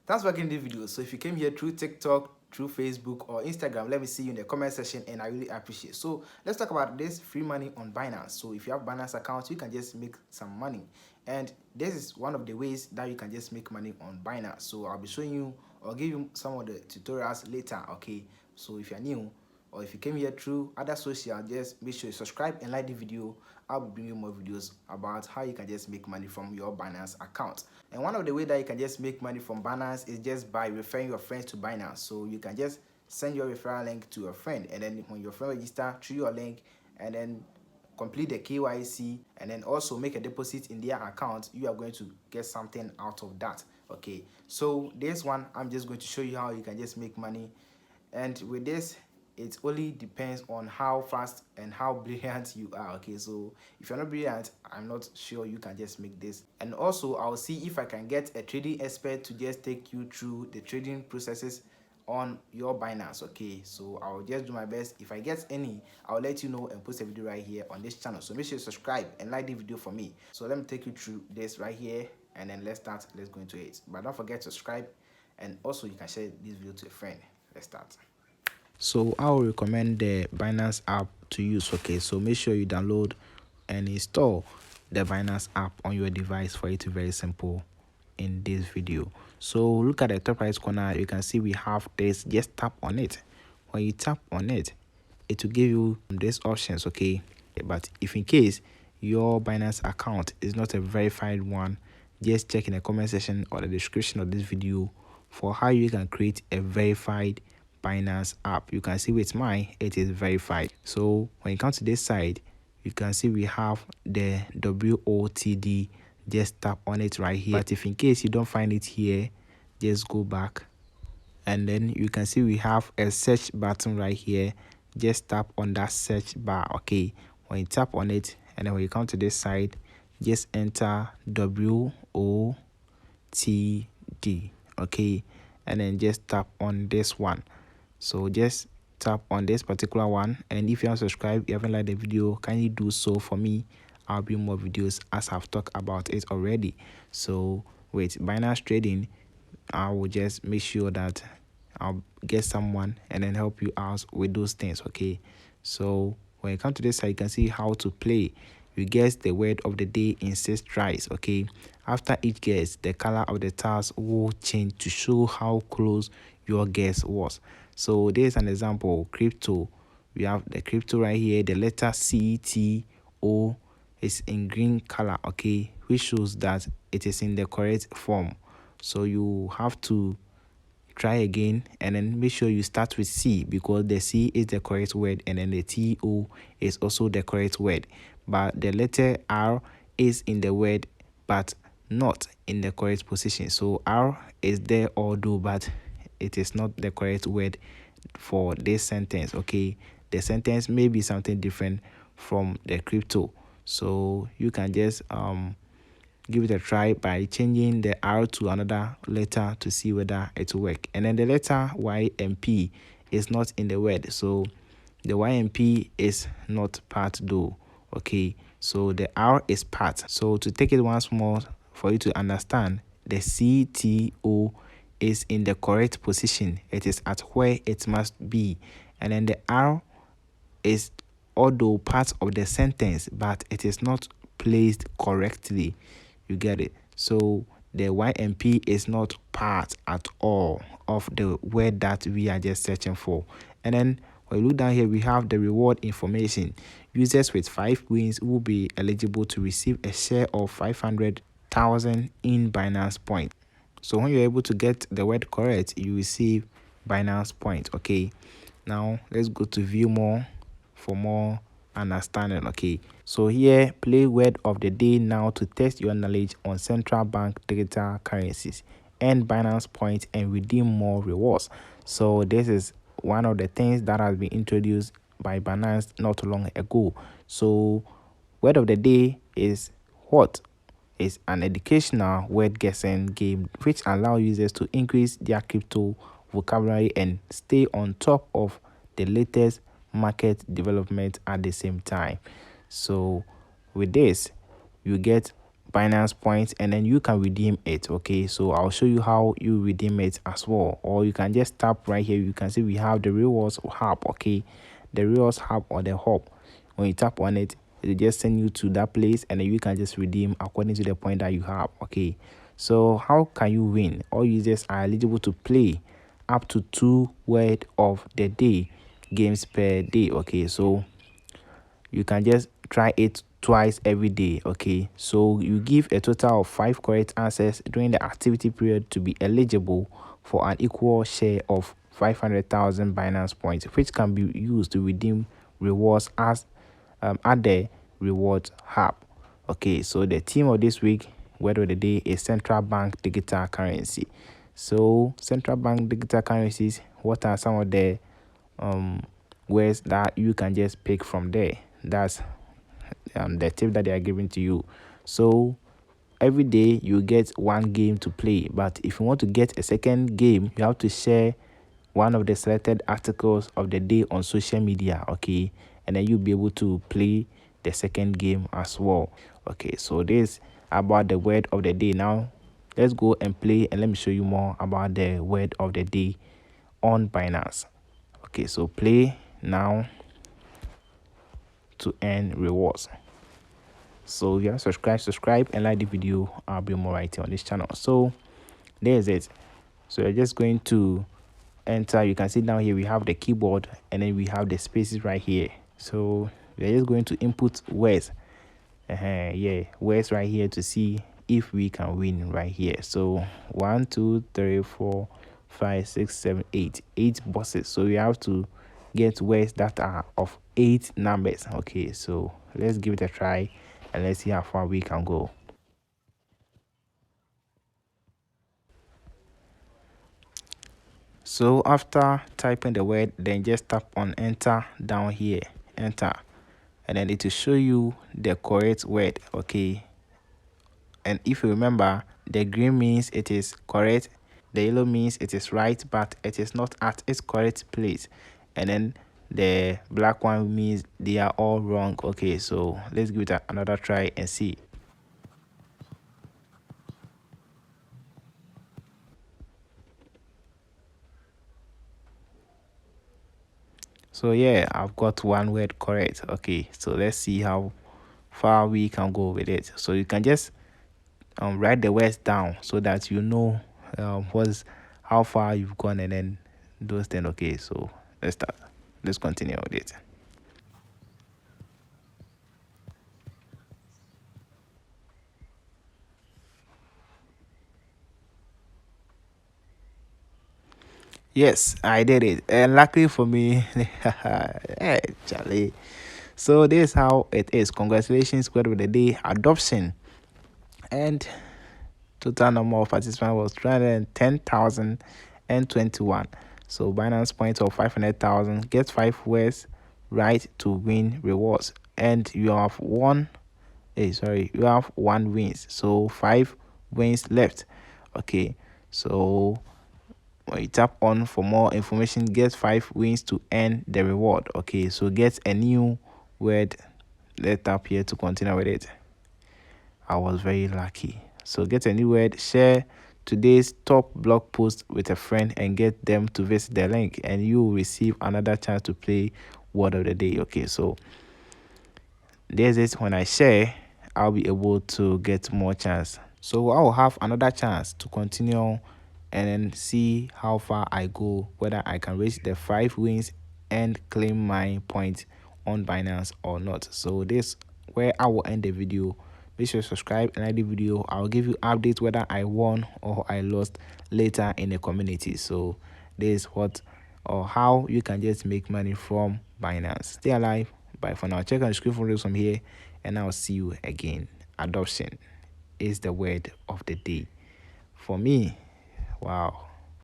Thanks for watching this video. So if you came here through TikTok, through Facebook or Instagram, let me see you in the comment section, and I really appreciate. So let's talk about this free money on Binance. So if you have Binance account, you can just make some money, and this is one of the ways that you can just make money on Binance. So I'll be showing you or give you some of the tutorials later. Okay, so if you're new or if you came here through other social, just make sure you subscribe and like the video. I'll be bringing more videos about how you can just make money from your Binance account. And one of the way that you can just make money from Binance is just by referring your friends to Binance. So you can just send your referral link to your friend, and then when your friend register through your link and then complete the KYC and then also make a deposit in their account, you are going to get something out of that. Okay, so this one I'm just going to show you how you can just make money, and with this it only depends on how fast and how brilliant you are. Okay, so if you're not brilliant, I'm not sure you can just make this. And also I'll see if I can get a trading expert to just take you through the trading processes on your Binance. Okay, so I'll just do my best. If I get any, I'll let you know and post a video right here on this channel. So make sure you subscribe and like the video for me. So let me take you through this right here, and then let's go into it. But don't forget to subscribe, and also you can share this video to a friend. Let's start. So I will recommend the Binance app to use. Okay, so make sure you download and install the Binance app on your device for it to be very simple in this video. So look at the top right corner, you can see we have this. Just tap on it. When you tap on it, it will give you these options. Okay, but if in case your Binance account is not a verified one, just check in the comment section or the description of this video for how you can create a verified Binance app. You can see with mine, it is verified. So when you come to this side, you can see we have the WOTD. Just tap on it right here. But if in case you don't find it here, just go back, and then you can see we have a search button right here. Just tap on that search bar. Okay, when you tap on it, and then when you come to this side, just enter WOTD. Okay, and then just tap on this one. So just tap on this particular one, and if you haven't subscribed, you haven't liked the video, can you do so for me? I'll bring more videos as I've talked about it already. So with Binance trading, I will just make sure that I'll get someone and then help you out with those things. Okay, so when you come to this side, you can see how to play. You guess the word of the day in 6 tries. Okay, after each guess, the color of the tiles will change to show how close your guess was. So there's an example: crypto. We have the crypto right here. The letter CTO is in green color. Okay, which shows that it is in the correct form. So you have to try again, and then make sure you start with C, because the C is the correct word, and then the TO is also the correct word, but the letter R is in the word but not in the correct position. So R is there although, but it is not the correct word for this sentence. Okay, the sentence may be something different from the crypto. So you can just give it a try by changing the R to another letter to see whether it will work. And then the letter Y and P is not in the word, so the Y and P is not part though. Okay, so the R is part. So to take it once more for you to understand, the CTO is in the correct position. It is at where it must be. And then the R is although part of the sentence, but it is not placed correctly. You get it? So the YMP is not part at all of the word that we are just searching for. And then when you look down here, we have the reward information. Users with 5 wins will be eligible to receive a share of 500,000 in Binance points. So when you're able to get the word correct, you receive Binance points. Okay, now let's go to view more for more understanding. Okay, so here, play word of the day now to test your knowledge on central bank digital currencies, earn Binance points and redeem more rewards. So this is one of the things that has been introduced by Binance not long ago. So word of the day is what? Is an educational word guessing game which allows users to increase their crypto vocabulary and stay on top of the latest market development at the same time. So with this, you get Binance points, and then you can redeem it. Okay, so I'll show you how you redeem it as well. Or you can just tap right here. You can see we have the rewards hub. Okay, the rewards hub or the hub. When you tap on it, it'll just send you to that place, and then you can just redeem according to the point that you have. Okay, so how can you win? All users are eligible to play up to 2 word of the day games per day. Okay, so you can just try it twice every day. Okay, so you give a total of 5 correct answers during the activity period to be eligible for an equal share of 500,000 Binance points, which can be used to redeem rewards as at the reward hub. Okay, so the theme of this week word of the day is central bank digital currency. So central bank digital currencies, what are some of the words that you can just pick from there? That's the tip that they are giving to you. So every day you get one game to play, but if you want to get a second game, you have to share one of the selected articles of the day on social media. Okay, and then you'll be able to play the second game as well. Okay, so this about the word of the day. Now let's go and play, and let me show you more about the word of the day on Binance. Okay, so play now to earn rewards. So if you have subscribe and like the video. I'll be more writing on this channel. So there's it. So you're just going to enter. You can see down here we have the keyboard, and then we have the spaces right here. So we're just going to input words. Yeah, words right here to see if we can win right here. So 1 2 3 4 5 6 7 8 boxes. So we have to get words that are of 8 numbers. Okay, so let's give it a try, and let's see how far we can go. So after typing the word, then just tap on enter down here, enter, and then it will show you the correct word. Okay, and if you remember, the green means it is correct, the yellow means it is right, but it is not at its correct place, and then the black one means they are all wrong. Okay, so let's give it another try and see. So yeah, I've got one word correct. Okay, so let's see how far we can go with it. So you can just write the words down so that you know what's how far you've gone, and then those things. Okay, so let's continue with it. Yes, I did it, and luckily for me, hey, Charlie. So this is how it is. Congratulations, word of the day adoption, and total number of participants was 310,021. So Binance points of 500,000. Get 5 words right to win rewards, and you have won. You have 1 wins, so 5 wins left. Okay, so when you tap on for more information, get 5 wins to earn the reward. Okay, so get a new word. Let's tap here to continue with it. I was very lucky. So get a new word, share today's top blog post with a friend, and get them to visit the link, and you will receive another chance to play word of the day. Okay, so there's it. When I share, I'll be able to get more chance. So I'll have another chance to continue and then see how far I go, whether I can reach the 5 wins and claim my point on Binance or not. So this where I will end the video. Make sure to subscribe and like the video. I'll give you updates whether I won or I lost later in the community. So this is what or how you can just make money from Binance. Stay alive. Bye for now. Check on the screen for from here, and I'll see you again. Adoption is the word of the day. For me, wow.